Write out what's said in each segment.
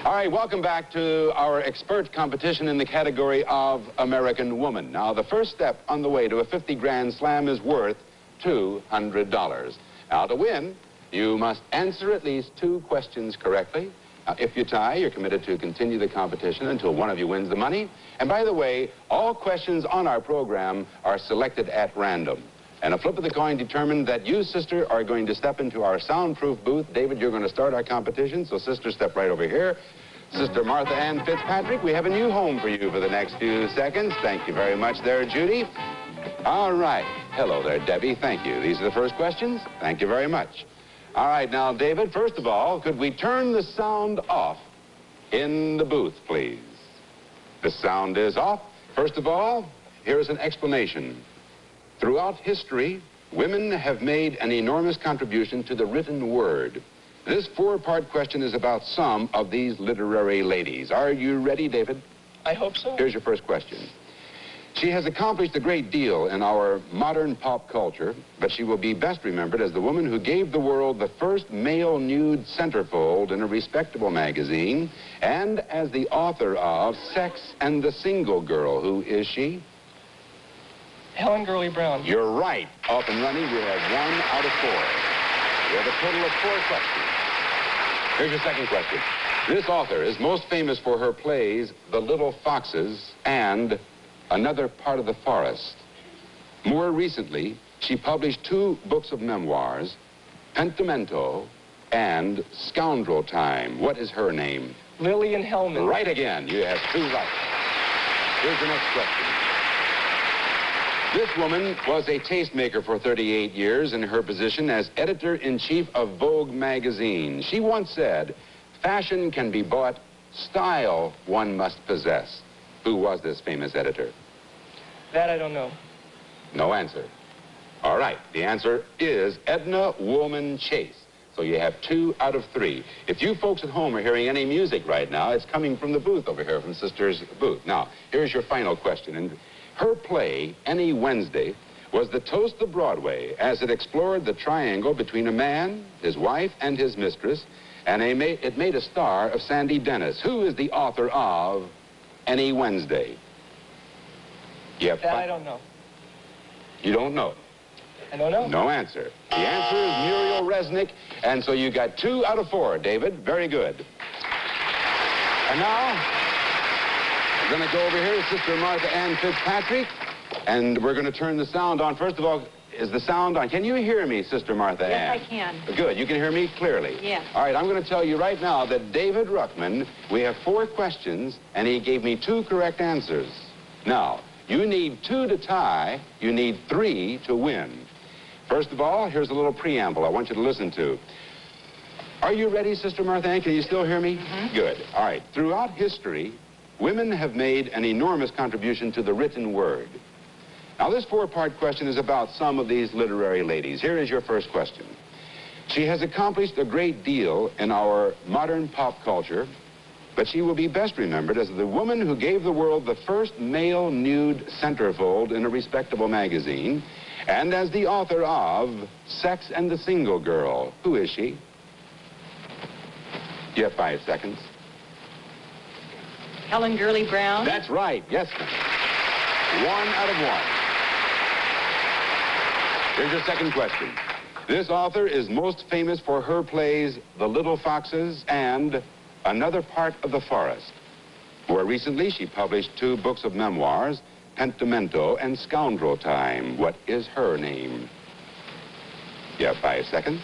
All right, welcome back to our expert competition in the category of American Woman. Now, the first step on the way to a 50 grand slam is worth $200. Now, to win, you must answer at least 2 questions correctly. If you tie, you're committed to continue the competition until one of you wins the money. And by the way, all questions on our program are selected at random. And a flip of the coin determined that you, sister, are going to step into our soundproof booth. David, you're going to start our competition, so sister, step right over here. Sister Martha Ann Fitzpatrick, we have a new home for you for the next few seconds. Thank you very much there, Judy. All right. Hello there, Debbie. Thank you. These are the first questions. Thank you very much. All right, now, David, first of all, could we turn the sound off in the booth, please? The sound is off. First of all, here's an explanation. Throughout history, women have made an enormous contribution to the written word. This 4-part question is about some of these literary ladies. Are you ready, David? I hope so. Here's your first question. She has accomplished a great deal in our modern pop culture, but she will be best remembered as the woman who gave the world the first male nude centerfold in a respectable magazine, and as the author of Sex and the Single Girl. Who is she? Helen Gurley Brown. You're right. Off and running, you have 1 out of 4. You have a total of 4 questions. Here's your second question. This author is most famous for her plays, The Little Foxes and Another Part of the Forest. More recently, she published 2 books of memoirs, Pentimento and Scoundrel Time. What is her name? Lillian Hellman. Right again. You have 2 right. Here's the next question. This woman was a tastemaker for 38 years in her position as editor-in-chief of Vogue magazine. She once said, "Fashion can be bought, style one must possess." Who was this famous editor? That I don't know. No answer. All right, the answer is Edna Woolman Chase. So you have 2 out of 3. If you folks at home are hearing any music right now, it's coming from the booth over here, from Sister's booth. Now, here's your final question. And her play, Any Wednesday, was the toast of Broadway as it explored the triangle between a man, his wife, and his mistress, and it made a star of Sandy Dennis. Who is the author of Any Wednesday? That I don't know. You don't know? I don't know. No answer. The answer is Muriel Resnick, and so you got 2 out of 4, David. Very good. And now, we're going to go over here to Sister Martha Ann Fitzpatrick, and we're going to turn the sound on. First of all, is the sound on? Can you hear me, Sister Martha Ann? Yes, I can. Good. You can hear me clearly? Yes. All right, I'm going to tell you right now that David Ruckman, we have 4 questions, and he gave me 2 correct answers. Now, you need 2 to tie. You need 3 to win. First of all, here's a little preamble I want you to listen to. Are you ready, Sister Martha Ann? Can you still hear me? Mm-hmm. Good. All right. Throughout history, women have made an enormous contribution to the written word. Now, this 4-part question is about some of these literary ladies. Here is your first question. She has accomplished a great deal in our modern pop culture, but she will be best remembered as the woman who gave the world the first male nude centerfold in a respectable magazine, and as the author of Sex and the Single Girl. Who is she? You have 5 seconds. Helen Gurley Brown. That's right. Yes, ma'am. 1 out of 1. Here's your second question. This author is most famous for her plays The Little Foxes and Another Part of the Forest. More recently, she published 2 books of memoirs, Pentimento and Scoundrel Time. What is her name? You have 5 seconds.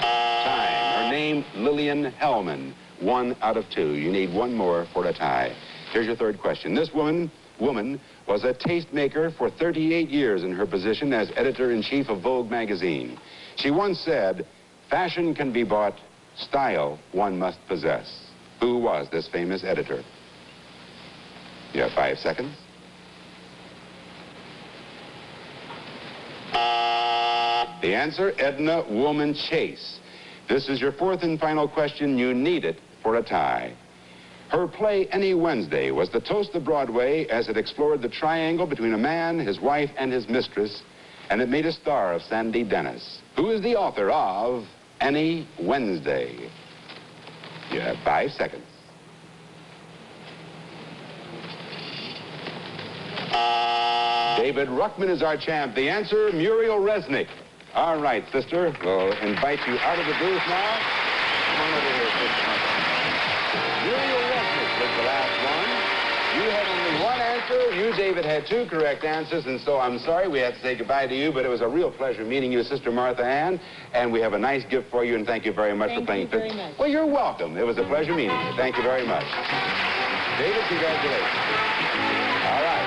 Time. Her name, Lillian Hellman. 1 out of 2. You need 1 more for a tie. Here's your third question. This woman was a tastemaker for 38 years in her position as editor-in-chief of Vogue magazine. She once said, "Fashion can be bought, style one must possess." Who was this famous editor? You have 5 seconds. The answer, Edna Woolman Chase. This is your 4th and final question. You need it for a tie. Her play, Any Wednesday, was the toast of Broadway as it explored the triangle between a man, his wife, and his mistress, and it made a star of Sandy Dennis. Who is the author of any Wednesday. You have 5 seconds. David Ruckman is our champ. The answer, Muriel Resnick. All right, sister, we'll invite you out of the booth now. Come on over here, sister. Muriel Resnick was the last one. You had only one answer. You, David, had 2 correct answers, and so I'm sorry we have to say goodbye to you, but it was a real pleasure meeting you, Sister Martha Ann, and we have a nice gift for you, and thank you very much for playing. Thank you very much. Well, you're welcome. It was a pleasure meeting you. Thank you very much. David, congratulations. All right.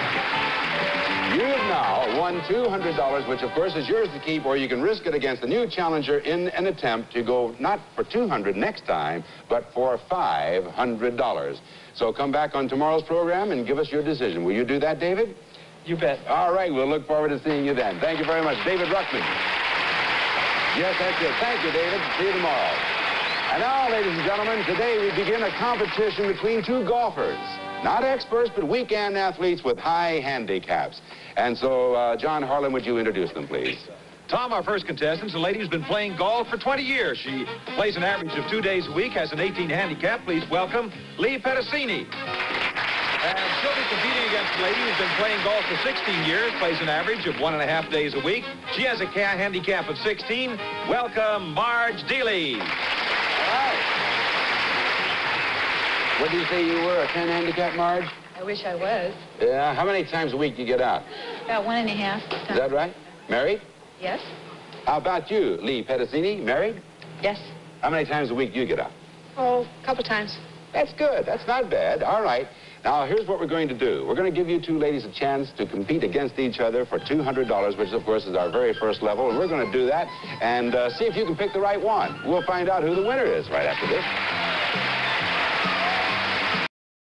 You've now won $200, which, of course, is yours to keep, or you can risk it against a new challenger in an attempt to go not for $200 next time, but for $500. So come back on tomorrow's program and give us your decision. Will you do that, David? You bet. All right, we'll look forward to seeing you then. Thank you very much. David Ruckman. Yes, that's it. Thank you, David. See you tomorrow. And now, ladies and gentlemen, today we begin a competition between 2 golfers. Not experts, but weekend athletes with high handicaps. And so, John Harlan, would you introduce them, please? Tom, our first contestant, is a lady who's been playing golf for 20 years. She plays an average of 2 days a week, has an 18 handicap. Please welcome Lee Petticini. And she'll be competing against a lady who's been playing golf for 16 years, plays an average of 1.5 days a week. She has a handicap of 16. Welcome, Marge Dealey. All right. What did you say you were, a 10 handicap, Marge? I wish I was. Yeah, how many times a week do you get out? About 1.5 Is that right? Married? Yes. How about you, Lee Petticini? Married? Yes. How many times a week do you get out? Oh, a couple times. That's good. That's not bad. All right. Now, here's what we're going to do. We're going to give you 2 ladies a chance to compete against each other for $200, which, of course, is our very first level. And we're going to do that and see if you can pick the right one. We'll find out who the winner is right after this.